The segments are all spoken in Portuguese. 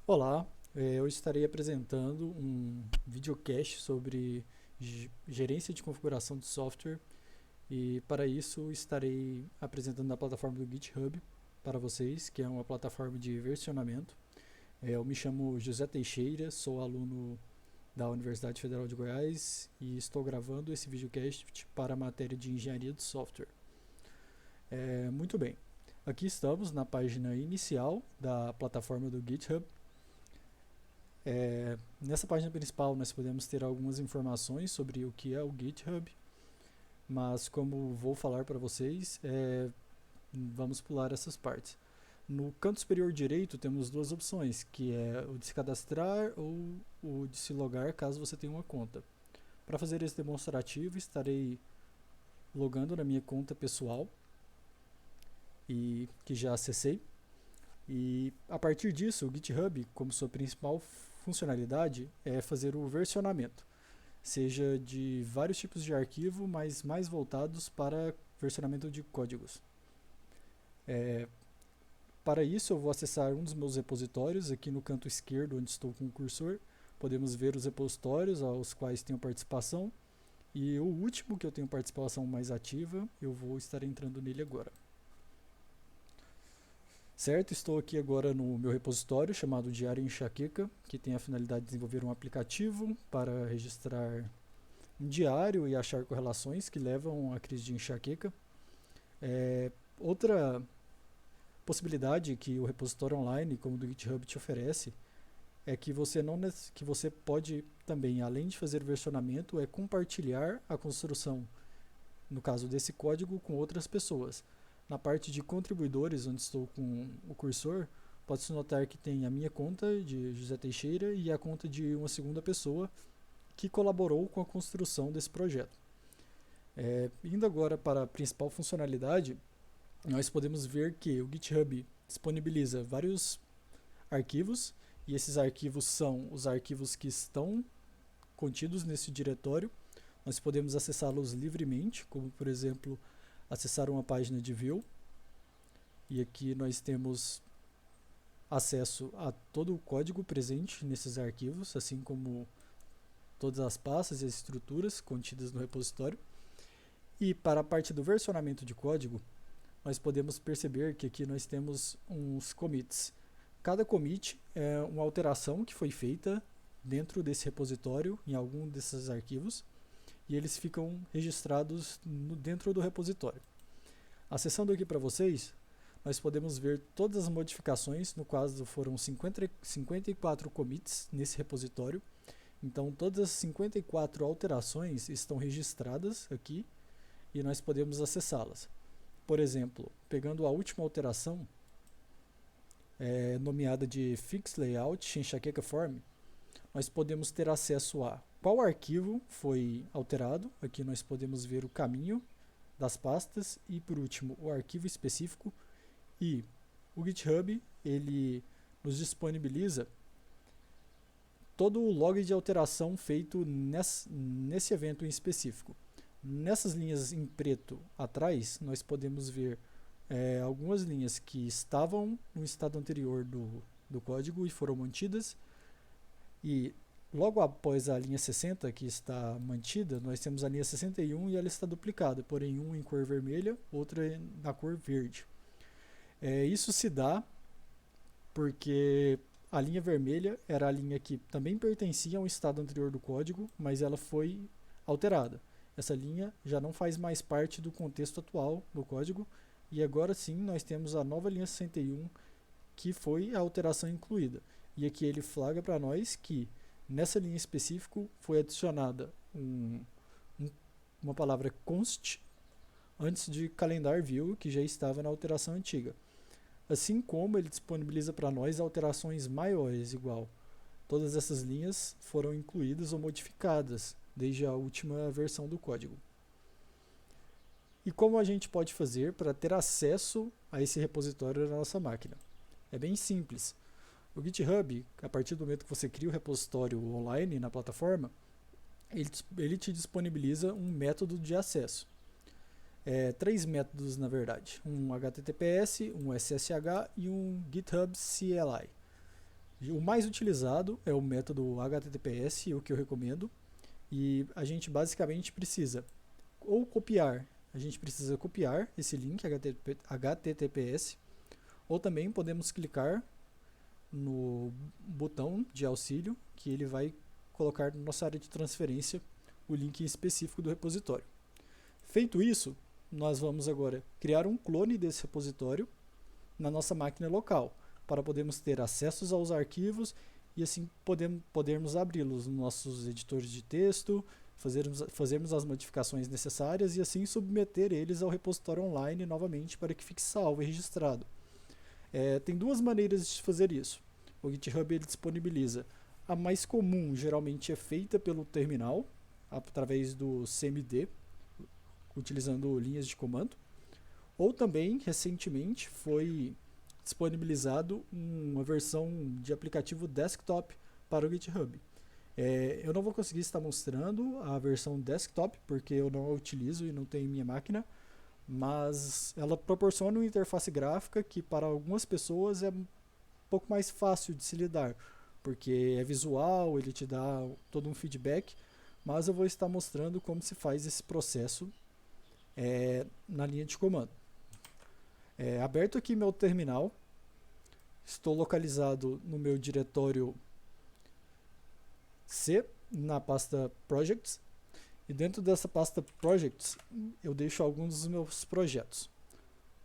Olá, eu estarei apresentando um videocast sobre gerência de configuração de software e para isso estarei apresentando a plataforma do GitHub para vocês, que é uma plataforma de versionamento. Eu me chamo José Teixeira, sou aluno da Universidade Federal de Goiás e estou gravando esse videocast para a matéria de engenharia de software. Muito bem, aqui estamos na página inicial da plataforma do GitHub. Nessa página principal nós podemos ter algumas informações sobre o que é o GitHub, mas como vou falar para vocês, vamos pular essas partes. No canto superior direito temos duas opções, que é o de se cadastrar ou o de se logar caso você tenha uma conta. Para fazer esse demonstrativo estarei logando na minha conta pessoal e que já acessei. E a partir disso, o GitHub, como sua principal funcionalidade, é fazer o versionamento, seja de vários tipos de arquivo, mas mais voltados para versionamento de códigos. É, para isso, eu vou acessar um dos meus repositórios aqui no canto esquerdo, onde estou com o cursor. Podemos ver os repositórios aos quais tenho participação. E o último que eu tenho participação mais ativa, eu vou estar entrando nele agora. Certo, estou aqui agora no meu repositório chamado Diário Enxaqueca, que tem a finalidade de desenvolver um aplicativo para registrar um diário e achar correlações que levam à crise de enxaqueca. Outra possibilidade que o repositório online, como o do GitHub, te oferece é que você pode também, além de fazer o versionamento, compartilhar a construção, no caso desse código, com outras pessoas. Na parte de contribuidores, onde estou com o cursor, pode-se notar que tem a minha conta de José Teixeira e a conta de uma segunda pessoa que colaborou com a construção desse projeto. Indo agora para a principal funcionalidade, nós podemos ver que o GitHub disponibiliza vários arquivos e esses arquivos são os arquivos que estão contidos nesse diretório. Nós podemos acessá-los livremente, como por exemplo acessar uma página de view, e aqui nós temos acesso a todo o código presente nesses arquivos, assim como todas as pastas e as estruturas contidas no repositório. E para a parte do versionamento de código, nós podemos perceber que aqui nós temos uns commits. Cada commit é uma alteração que foi feita dentro desse repositório, em algum desses arquivos, e eles ficam registrados dentro do repositório. Acessando aqui para vocês, nós podemos ver todas as modificações, no caso foram 54 commits nesse repositório, então todas as 54 alterações estão registradas aqui e nós podemos acessá-las. Por exemplo, pegando a última alteração, nomeada de Fix Layout Enxaqueca Form, nós podemos ter acesso a qual arquivo foi alterado. Aqui nós podemos ver o caminho das pastas e, por último, o arquivo específico. E o GitHub ele nos disponibiliza todo o log de alteração feito nesse evento em específico. Nessas linhas em preto atrás, nós podemos ver algumas linhas que estavam no estado anterior do código e foram mantidas. E logo após a linha 60, que está mantida, nós temos a linha 61 e ela está duplicada, porém uma em cor vermelha, outra na cor verde. Isso se dá porque a linha vermelha era a linha que também pertencia ao estado anterior do código, mas ela foi alterada. Essa linha já não faz mais parte do contexto atual do código, e agora sim nós temos a nova linha 61, que foi a alteração incluída. E aqui ele flagra para nós que nessa linha específica foi adicionada uma palavra const antes de calendar view, que já estava na alteração antiga. Assim como ele disponibiliza para nós alterações maiores, igual todas essas linhas foram incluídas ou modificadas desde a última versão do código. E como a gente pode fazer para ter acesso a esse repositório na nossa máquina? É bem simples. O GitHub, a partir do momento que você cria o repositório online na plataforma, ele te disponibiliza um método de acesso. Três métodos, na verdade: um HTTPS, um SSH e um GitHub CLI. O mais utilizado é o método HTTPS, o que eu recomendo, e a gente basicamente precisa ou copiar, a gente precisa copiar esse link HTTPS, ou também podemos clicar no botão de auxílio, que ele vai colocar na nossa área de transferência o link específico do repositório. Feito isso, nós vamos agora criar um clone desse repositório na nossa máquina local, para podermos ter acessos aos arquivos e assim podermos abri-los nos nossos editores de texto, fazermos as modificações necessárias e assim submeter eles ao repositório online novamente para que fique salvo e registrado. Tem duas maneiras de fazer isso. O GitHub ele disponibiliza. A mais comum geralmente é feita pelo terminal, através do CMD, utilizando linhas de comando. Ou também, recentemente, foi disponibilizado uma versão de aplicativo desktop para o GitHub. Eu não vou conseguir estar mostrando a versão desktop, porque eu não a utilizo e não tenho em minha máquina, mas ela proporciona uma interface gráfica que para algumas pessoas é um pouco mais fácil de se lidar, porque é visual, ele te dá todo um feedback, mas eu vou estar mostrando como se faz esse processo na linha de comando. Aberto aqui meu terminal, estou localizado no meu diretório C, na pasta Projects, e dentro dessa pasta Projects eu deixo alguns dos meus projetos.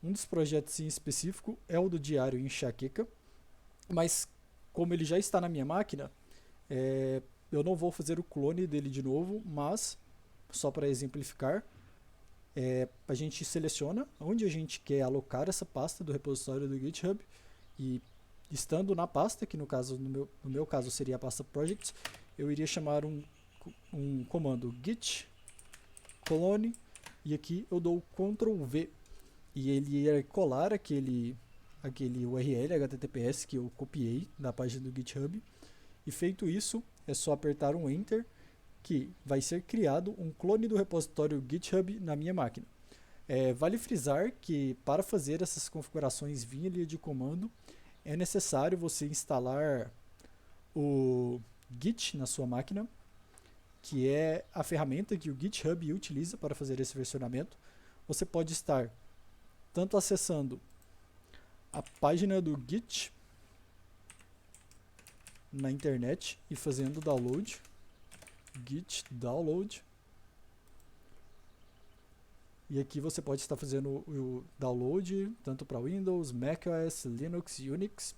Um dos projetos em específico é o do diário Enxaqueca, mas como ele já está na minha máquina, eu não vou fazer o clone dele de novo, mas só para exemplificar, a gente seleciona onde a gente quer alocar essa pasta do repositório do GitHub e estando na pasta, que no meu caso seria a pasta Projects, eu iria chamar um comando git clone e aqui eu dou Ctrl V e ele ia colar aquele URL HTTPS que eu copiei da página do GitHub, e feito isso é só apertar um Enter que vai ser criado um clone do repositório GitHub na minha máquina. Vale frisar que para fazer essas configurações via linha de comando é necessário você instalar o Git na sua máquina, que é a ferramenta que o GitHub utiliza para fazer esse versionamento. Você pode estar tanto acessando a página do Git na internet e fazendo download, git download, e aqui você pode estar fazendo o download tanto para Windows, macOS, Linux, Unix,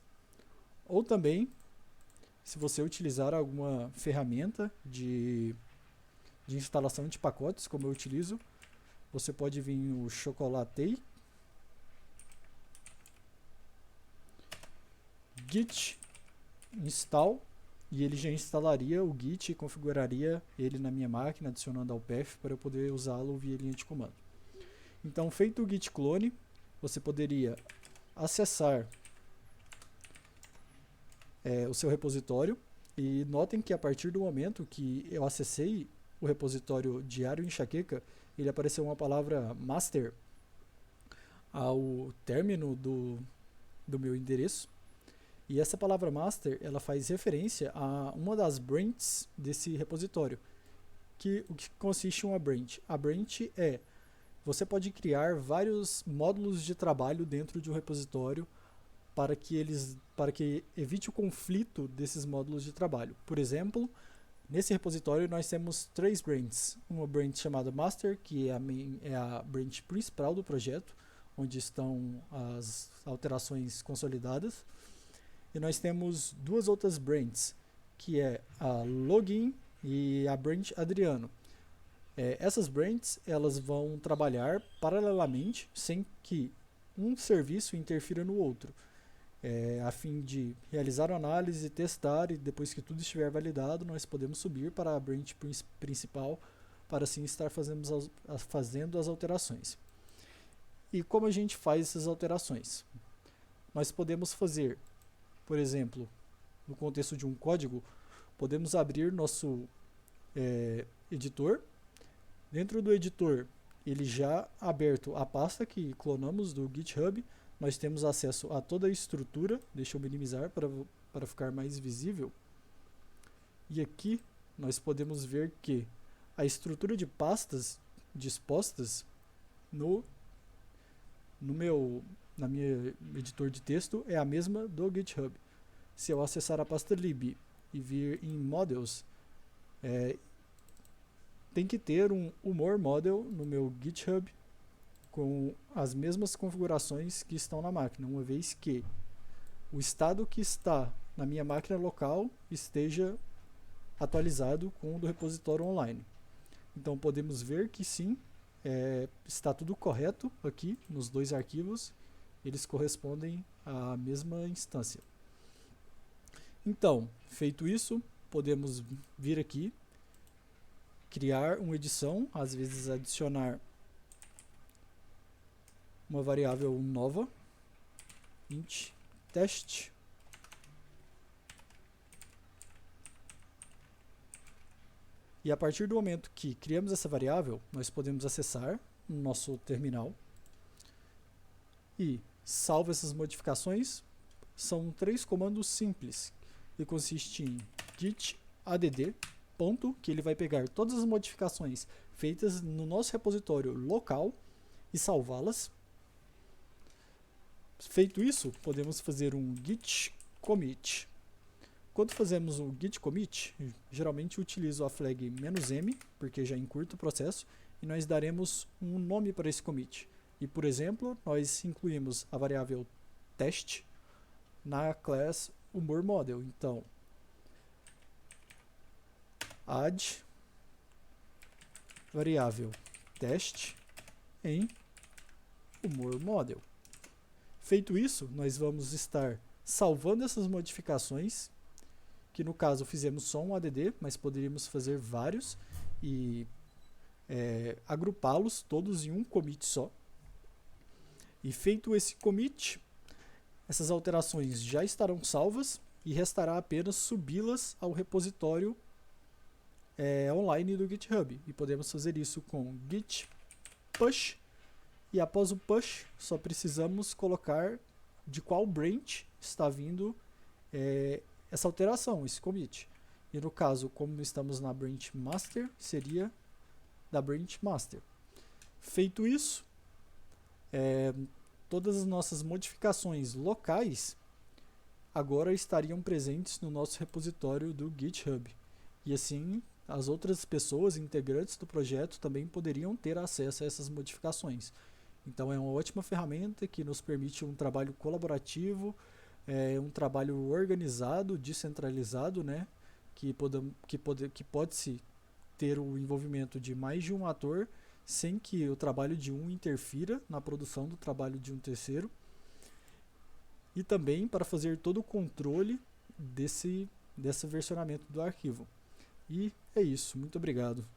ou também se você utilizar alguma ferramenta de instalação de pacotes, como eu utilizo, você pode vir o Chocolatey, git install, e ele já instalaria o Git e configuraria ele na minha máquina, adicionando ao path para eu poder usá-lo via linha de comando. Então, feito o git clone, você poderia acessar o seu repositório, e notem que a partir do momento que eu acessei o repositório diário Enxaqueca, ele apareceu uma palavra master ao término do meu endereço. E essa palavra master, ela faz referência a uma das branches desse repositório. O que consiste em uma branch? A branch você pode criar vários módulos de trabalho dentro de um repositório para que evite o conflito desses módulos de trabalho. Por exemplo, nesse repositório nós temos 3 branches. Uma branch chamada master, que é a branch principal do projeto, onde estão as alterações consolidadas. E nós temos 2 outras branches, que é a login e a branch Adriano. Essas branches elas vão trabalhar paralelamente, sem que um serviço interfira no outro, a fim de realizar a análise, testar, e depois que tudo estiver validado, nós podemos subir para a branch principal para assim estar fazendo as alterações. E como a gente faz essas alterações? Nós podemos fazer, por exemplo, no contexto de um código, podemos abrir nosso editor. Dentro do editor, ele já aberto a pasta que clonamos do GitHub, nós temos acesso a toda a estrutura. Deixa eu minimizar para ficar mais visível. E aqui nós podemos ver que a estrutura de pastas dispostas na minha editor de texto é a mesma do GitHub. Se eu acessar a pasta lib e vir em models, tem que ter um humor model no meu GitHub com as mesmas configurações que estão na máquina, uma vez que o estado que está na minha máquina local esteja atualizado com o do repositório online. Então podemos ver que sim, está tudo correto aqui nos dois arquivos, eles correspondem à mesma instância. Então, feito isso, podemos vir aqui, criar uma edição, às vezes adicionar uma variável nova, int test, e a partir do momento que criamos essa variável, nós podemos acessar no nosso terminal e salva essas modificações. São 3 comandos simples, que consiste em git add, ponto, que ele vai pegar todas as modificações feitas no nosso repositório local e salvá-las. Feito isso, podemos fazer um git commit. Quando fazemos o git commit, geralmente utilizo a flag "-m", porque já encurta o processo, e nós daremos um nome para esse commit. E, por exemplo, nós incluímos a variável test na class humor model. Então, add variável test em humor model. Feito isso, nós vamos estar salvando essas modificações, que no caso fizemos só um add, mas poderíamos fazer vários e agrupá-los todos em um commit só. E feito esse commit, essas alterações já estarão salvas e restará apenas subi-las ao repositório online do GitHub. E podemos fazer isso com git push, e após o push só precisamos colocar de qual branch está vindo essa alteração, esse commit. E no caso, como estamos na branch master, seria da branch master. Feito isso, todas as nossas modificações locais agora estariam presentes no nosso repositório do GitHub. E assim, as outras pessoas integrantes do projeto também poderiam ter acesso a essas modificações. Então é uma ótima ferramenta que nos permite um trabalho colaborativo, um trabalho organizado, descentralizado, né? que pode-se ter o envolvimento de mais de um ator, sem que o trabalho de um interfira na produção do trabalho de um terceiro. E também para fazer todo o controle desse versionamento do arquivo. E é isso. Muito obrigado.